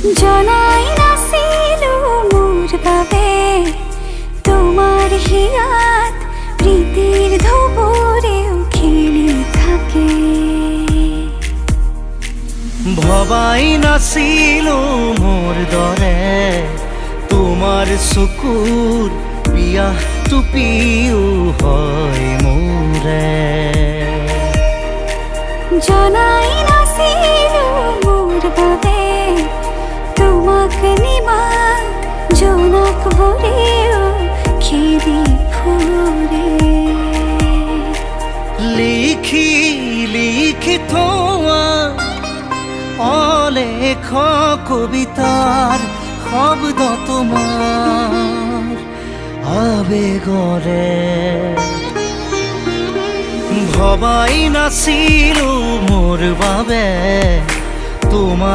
জনাই নাছিল মোর বাবে তোমার হিয়াত প্রীতির ধবরেও খেলি থাকে। ভবাই নাছিল মোর দৰে তোমাৰ চকুৰ বিয়া টুপিও হয় মোৰে। জনাই নাছিল মোর বাবে তোমাক নিমাত জোনাক ভরেও খেদি ফুরে। লিখি লিখি থোৱা অলেখ কবিতাৰ শব্দ তোমাৰ আবেগৰে। ভবাই নাছিলো মোৰ বাবে তোমাৰ